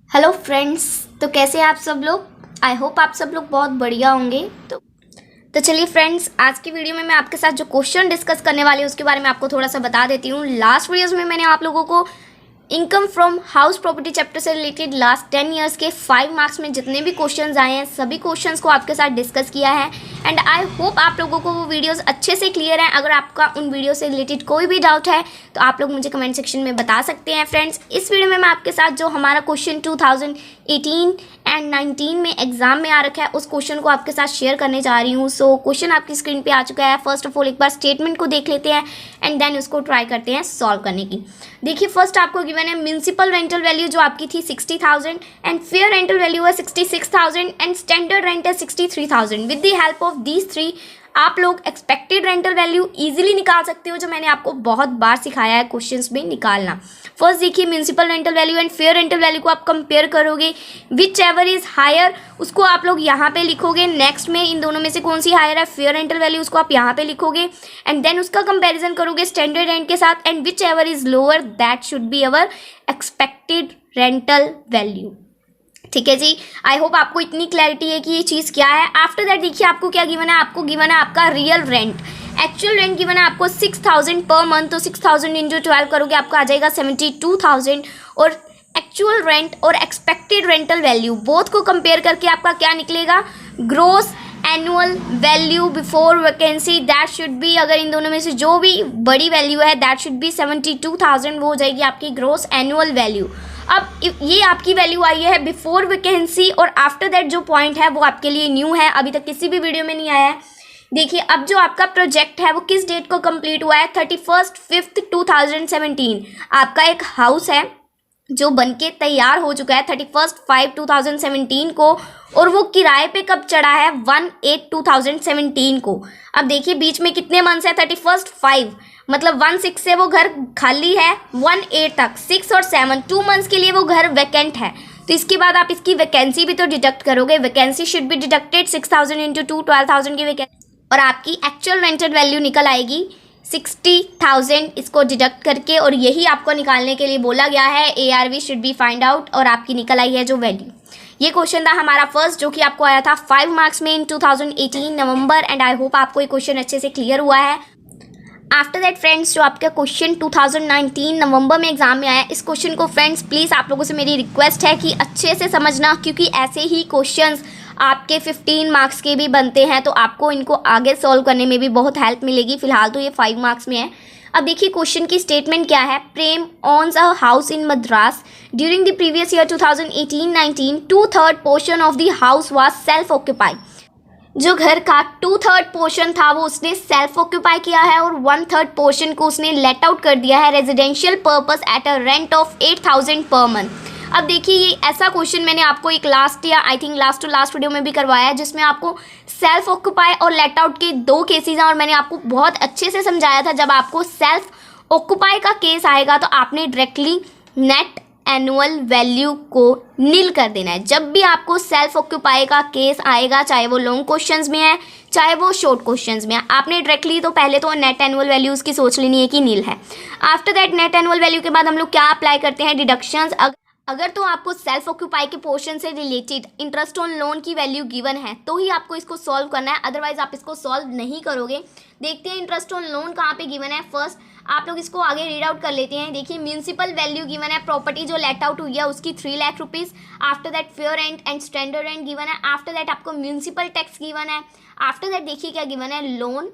Hello friends. तो कैसे हैं आप सब लोग। आई होप आप सब लोग बहुत बढ़िया होंगे। तो चलिए फ्रेंड्स, आज की वीडियो में मैं आपके साथ जो क्वेश्चन डिस्कस करने वाली हूँ उसके बारे में आपको थोड़ा सा बता देती हूँ। लास्ट वीडियोस में मैंने आप लोगों को income from house property chapter से रिलेटेड लास्ट 10 ईयर्स के 5 मार्क्स में जितने भी क्वेश्चंस आए हैं सभी क्वेश्चंस को आपके साथ डिस्कस किया है एंड आई होप आप लोगों को वो वीडियोस अच्छे से क्लियर हैं। अगर आपका उन वीडियो से रिलेटेड कोई भी डाउट है तो आप लोग मुझे कमेंट सेक्शन में बता सकते हैं। फ्रेंड्स, इस वीडियो में मैं आपके साथ जो हमारा क्वेश्चन 2018 एंड 19 में एग्जाम में आ रखा है उस क्वेश्चन को आपके साथ शेयर करने जा रही हूँ। सो क्वेश्चन आपकी स्क्रीन पे आ चुका है। फर्स्ट ऑफ ऑल एक बार स्टेटमेंट को देख लेते हैं एंड देन उसको ट्राई करते हैं सॉल्व करने की। देखिए, फर्स्ट आपको गिवन है म्यूनसिपल रेंटल वैल्यू जो आपकी थी 60,000 एंड फेयर रेंटल वैल्यू है 66,000 एंड स्टैंडर्ड रेंट है 63,000। With the help of these three आप लोग एक्सपेक्टेड रेंटल वैल्यू इजीली निकाल सकते हो, जो मैंने आपको बहुत बार सिखाया है क्वेश्चंस में निकालना। फर्स्ट देखिए, municipal rental value and fair rental value को आप कंपेयर करोगे, विच एवर इज हायर उसको आप लोग यहाँ पे लिखोगे। नेक्स्ट में इन दोनों में से कौन सी हायर है, फेयर रेंटल वैल्यू, उसको आप यहाँ पे लिखोगे एंड देन उसका कंपेरिजन करोगे स्टैंडर्ड रेंट के साथ and which ever is lower that should be our expected rental value. ठीक है जी, आई होप आपको इतनी क्लैरिटी है कि ये चीज़ क्या है। आफ्टर दैट देखिए आपको क्या गिवन है, आपको गिवन है आपका real rent. Actual rent given है आपको 6,000 पर मंथ, तो 6,000 इंटू 12 करोगे आपको आ जाएगा 72,000। और एक्चुअल रेंट और एक्सपेक्टेड रेंटल वैल्यू बोथ को कंपेयर करके आपका क्या निकलेगा, gross annual value before vacancy that should be, अगर इन दोनों में से जो भी बड़ी वैल्यू है दैट शुड बी 72,000, वो हो जाएगी आपकी ग्रोस एनुअल वैल्यू। अब ये आपकी वैल्यू आई है बिफोर वैकेंसी और आफ्टर दैट जो पॉइंट है वो आपके लिए न्यू है, अभी तक किसी भी वीडियो में नहीं आया है। देखिए, अब जो आपका प्रोजेक्ट है वो किस डेट को कंप्लीट हुआ है, 31/5/2017। आपका एक हाउस है जो बनके तैयार हो चुका है 31/5/2017 को और वो किराए पे कब चढ़ा है, 1/8/2017 को। अब देखिए बीच में कितने मंथ्स है, 31/5 मतलब 1/6 से वो घर खाली है 1/8 तक, 6 और 7 2 मंथ्स के लिए वो घर वैकेंट है। तो इसके बाद आप इसकी वैकेंसी भी तो डिडक्ट करोगे। Vacancy should be deducted 6,000 into 2 12,000 की वैकेंसी और आपकी एक्चुअल रेंटेड वैल्यू निकल आएगी 60,000 इसको डिडक्ट करके, और यही आपको निकालने के लिए बोला गया है। ARV should be find out और आपकी निकल आई है जो वैल्यू। ये क्वेश्चन था हमारा फर्स्ट जो कि आपको आया था 5 मार्क्स में इन 2018 नवंबर एंड आई होप आपको ये क्वेश्चन अच्छे से क्लियर हुआ है। आफ्टर दैट फ्रेंड्स, जो आपका क्वेश्चन 2019 नवंबर में एग्जाम में आया, इस क्वेश्चन को फ्रेंड्स प्लीज़ आप लोगों से मेरी रिक्वेस्ट है कि अच्छे से समझना, क्योंकि ऐसे ही क्वेश्चंस आपके 15 मार्क्स के भी बनते हैं, तो आपको इनको आगे सॉल्व करने में भी बहुत हेल्प मिलेगी। फिलहाल तो ये 5 मार्क्स में है। अब देखिए क्वेश्चन की स्टेटमेंट क्या है। Prem owns a house in Madras during the previous year 2018-19 2/3 portion of the house was self occupied. जो घर का 2/3 पोर्शन था वो उसने सेल्फ ऑक्यूपाई किया है और 1/3 पोर्शन को उसने लेट आउट कर दिया है residential purpose at a rent of 8,000 per month. अब देखिए ये ऐसा क्वेश्चन मैंने आपको एक लास्ट या I think last to last video में भी करवाया है, जिसमें आपको सेल्फ ऑक्यूपाई और लेट आउट के 2 केसेस हैं और मैंने आपको बहुत अच्छे से समझाया था। जब आपको सेल्फ ऑक्यूपाई का केस आएगा तो आपने डायरेक्टली नेट एनुअल वैल्यू को नील कर देना है। जब भी आपको सेल्फ ऑक्यूपाई का केस आएगा, चाहे वो लॉन्ग क्वेश्चंस में है चाहे वो शॉर्ट क्वेश्चंस में है, आपने डायरेक्टली तो पहले तो नेट एनुअल वैल्यूज़ की सोच लेनी है कि नील है। After that net annual value के बाद हम लोग क्या अप्लाई करते हैं, डिडक्शंस। अगर तो आपको सेल्फ ऑक्यूपाई के पोर्शन से रिलेटेड इंटरेस्ट ऑन लोन की वैल्यू गिवन है तो ही आपको इसको सॉल्व करना है, अदरवाइज आप इसको सॉल्व नहीं करोगे। देखते हैं इंटरेस्ट ऑन लोन कहाँ पे गिवन है। फर्स्ट आप लोग इसको आगे रीड आउट कर लेते हैं। देखिए म्यूनसिपल वैल्यू गिवन है, प्रॉपर्टी जो लेट आउट हुई है उसकी 3 lakh rupees. After that fair rent and standard rent given है। आफ्टर दैट आपको म्यूनसिपल टैक्स गिवन है। आफ्टर दैट देखिए क्या गिवन है, loan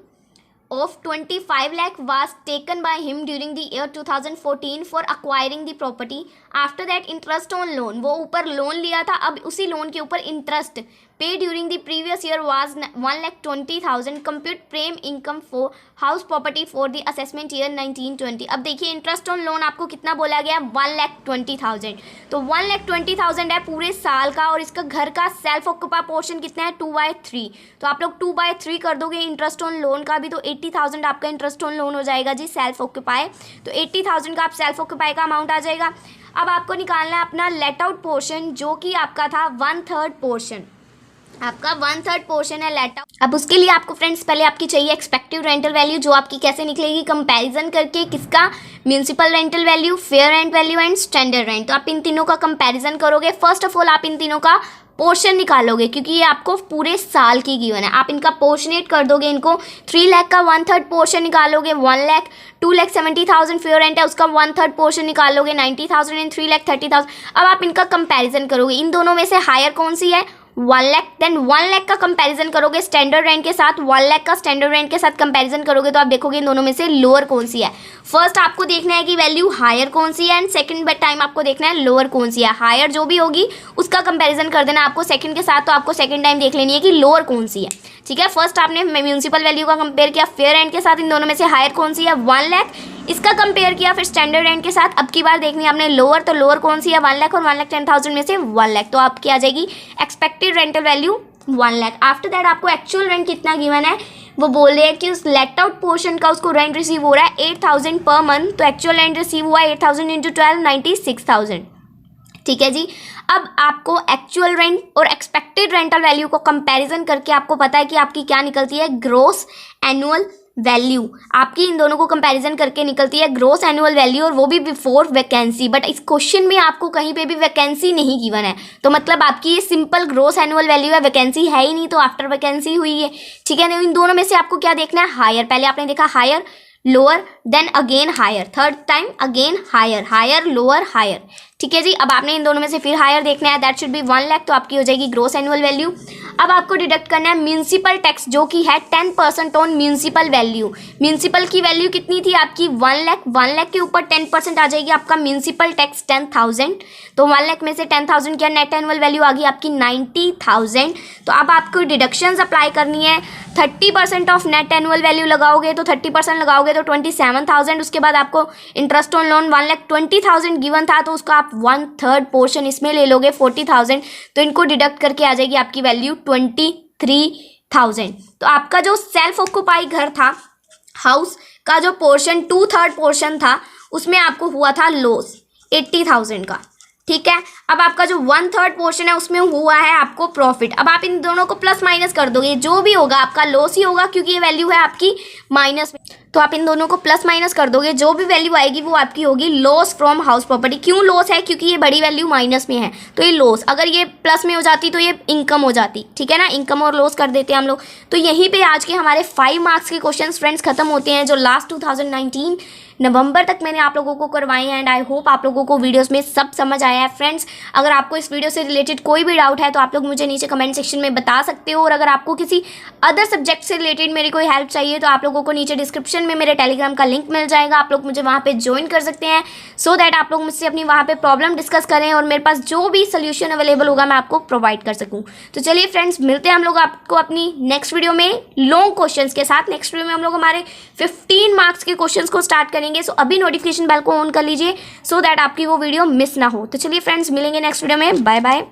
of 25 lakh was taken by him during the year 2014 for acquiring the property. After that interest on loan, वो ऊपर loan लिया था, अब उसी लोन के ऊपर इंटरेस्ट पे during the previous year was 1,20,000। Compute Prem income for house property for the assessment year 1920। अब देखिए इंटरेस्ट ऑन लोन आपको कितना बोला गया, 1,20,000। तो 1,20,000 है पूरे साल का और इसका घर का सेल्फ ऑक्यूपाई पोर्शन कितना है, 2/3। तो आप लोग 2/3 कर दोगे इंटरेस्ट ऑन लोन का भी, तो 80,000 आपका इंटरेस्ट ऑन लोन हो जाएगा जी सेल्फ ऑक्यूपाई। तो 80,000 का आप सेल्फ ऑक्यूपाई का अमाउंट आ जाएगा। अब आपको निकालना है अपना लेट आउट पोर्शन जो कि आपका था 1/3 पोर्शन। आपका 1/3 पोर्शन है लेट आउट। अब उसके लिए आपको फ्रेंड्स पहले आपकी चाहिए एक्सपेक्टेड रेंटल वैल्यू, जो आपकी कैसे निकलेगी, कंपैरिजन करके किसका, municipal rental value, fair rent value and standard rent. तो आप इन तीनों का कंपैरिजन करोगे। फर्स्ट ऑफ ऑल आप इन तीनों का पोर्शन निकालोगे, क्योंकि ये आपको पूरे साल की गिवन है। आप इनका पोर्शनेट कर दोगे, इनको 3 लाख का 1/3 पोर्शन निकालोगे 1 लाख, 2,70,000 फेयर रेंट है उसका 1/3 पोर्शन निकालोगे 90,000 एंड 3,30,000। अब आप इनका कंपैरिजन करोगे, इन दोनों में से हायर कौन सी है, 1 लाख। देन 1 लाख का कंपैरिजन करोगे स्टैंडर्ड रेंट के साथ, 1 लाख का स्टैंडर्ड रेंट के साथ कंपैरिजन करोगे तो आप देखोगे इन दोनों में से लोअर कौन सी है। फर्स्ट आपको देखना है कि वैल्यू हायर कौन सी है एंड सेकंड टाइम आपको देखना है लोअर कौन सी है। हायर जो भी होगी उसका कंपैरिजन कर देना आपको सेकंड के साथ, तो आपको सेकंड टाइम देख लेनी है कि लोअर कौन सी है। ठीक है, फर्स्ट आपने म्यूनसिपल वैल्यू का कंपेयर किया फेयर रेंट के साथ, इन दोनों में से हायर कौन सी है 1 लाख, इसका कंपेयर किया फिर स्टैंडर्ड रेंट के साथ। अब की बार देखनी है आपने लोअर, तो लोअर कौन सी है 1 लाख और 1,10,000 में से 1 लाख, तो आपकी आ जाएगी expected rental value 1 lakh. After that आपको एक्चुअल रेंट कितना गिवन है वो बोल रहे हैं कि उस लेट आउट पोर्शन का उसको रेंट रिसीव हो रहा है 8,000 पर मंथ, तो एक्चुअल रेंट रिसीव हुआ 8,000 इंटू 12 96,000। ठीक है जी, अब आपको एक्चुअल रेंट और एक्सपेक्टेड रेंटल वैल्यू को कंपैरिजन करके आपको पता है कि आपकी क्या निकलती है, ग्रोस एनुअल वैल्यू। आपकी इन दोनों को कंपैरिजन करके निकलती है ग्रोस एनुअल वैल्यू, और वो भी बिफोर वैकेंसी। बट इस क्वेश्चन में आपको कहीं पे भी वैकेंसी नहीं गिवन है, तो मतलब आपकी ये सिंपल ग्रोस एनुअल वैल्यू है, वैकेंसी है ही नहीं, तो आफ्टर वैकेंसी हुई है। ठीक है, इन दोनों में से आपको क्या देखना है, हायर। पहले आपने देखा higher lower then again higher, third time again higher, higher lower higher. ठीक है जी, अब आपने इन दोनों में से फिर हायर देखना है, दैट शुड बी 1 लाख, तो आपकी हो जाएगी ग्रोस एनुअल वैल्यू। अब आपको डिडक्ट करना है म्यूनसिपल टैक्स, जो कि है 10% ऑन म्यूनसिपल वैल्यू। म्यूनसिपल की वैल्यू कितनी थी आपकी 1 लाख, 1 लाख के ऊपर 10% आ जाएगी आपका म्यूनसिपल टैक्स 10,000, तो 1 लाख में से 10,000 की नेट एनुअल वैल्यू आ गई आपकी 90,000। तो अब आपको डिडक्शंस अप्लाई करनी है, 30% ऑफ नेट एनुअल वैल्यू लगाओगे तो 30% लगाओगे तो 27,000। उसके बाद आपको इंटरेस्ट ऑन लोन 1,20,000 गिवन था, तो उसका आप 1/3 पोर्शन इसमें ले लोगे 40,000, तो इनको डिडक्ट करके आ जाएगी आपकी वैल्यू 23,000। तो आपका जो सेल्फ ऑक्यूपाई घर था, हाउस का जो पोर्शन 2/3 पोर्शन था, उसमें आपको हुआ था लॉस 80,000 का। ठीक है, अब आपका जो 1/3 पोर्शन है उसमें हुआ है आपको प्रॉफिट। अब आप इन दोनों को प्लस माइनस कर दोगे, जो भी होगा आपका लॉस ही होगा, क्योंकि ये वैल्यू है आपकी माइनस में, तो आप इन दोनों को प्लस माइनस कर दोगे, जो भी वैल्यू आएगी वो आपकी होगी लॉस फ्रॉम हाउस प्रॉपर्टी। क्यों लॉस है, क्योंकि ये बड़ी वैल्यू माइनस में है, तो ये लॉस। अगर ये प्लस में हो जाती तो ये इनकम हो जाती। ठीक है ना, इनकम और लॉस कर देते हैं हम लोग। तो यहीं पे आज के हमारे 5 मार्क्स के क्वेश्चंस फ्रेंड्स खत्म होते हैं, जो लास्ट 2019 नवंबर तक मैंने आप लोगों को करवाए हैं। एंड आई होप आप लोगों को वीडियोस में सब समझ आया है। फ्रेंड्स, अगर आपको इस वीडियो से रिलेटेड कोई भी डाउट है तो आप लोग मुझे नीचे कमेंट सेक्शन में बता सकते हो, और अगर आपको किसी अदर सब्जेक्ट से रिलेटेड मेरी कोई हेल्प चाहिए तो आप लोगों को नीचे डिस्क्रिप्शन में मेरे टेलीग्राम का लिंक मिल जाएगा, आप लोग मुझे वहाँ पे ज्वाइन कर सकते हैं, सो दैट आप लोग मुझसे अपनी वहाँ पे प्रॉब्लम डिस्कस करें और मेरे पास जो भी सोल्यूशन अवेलेबल होगा मैं आपको प्रोवाइड कर सकूँ। तो चलिए फ्रेंड्स, मिलते हैं हम लोग आपको अपनी नेक्स्ट वीडियो में लॉन्ग क्वेश्चंस के साथ। नेक्स्ट वीडियो में हम लोग हमारे 15 मार्क्स के क्वेश्चंस को स्टार्ट करेंगे, सो अभी नोटिफिकेशन बेल को ऑन कर लीजिए, सो दैट आपकी वो वीडियो मिस ना हो। तो चलिए फ्रेंड्स, मिलेंगे नेक्स्ट वीडियो में, बाय बाय।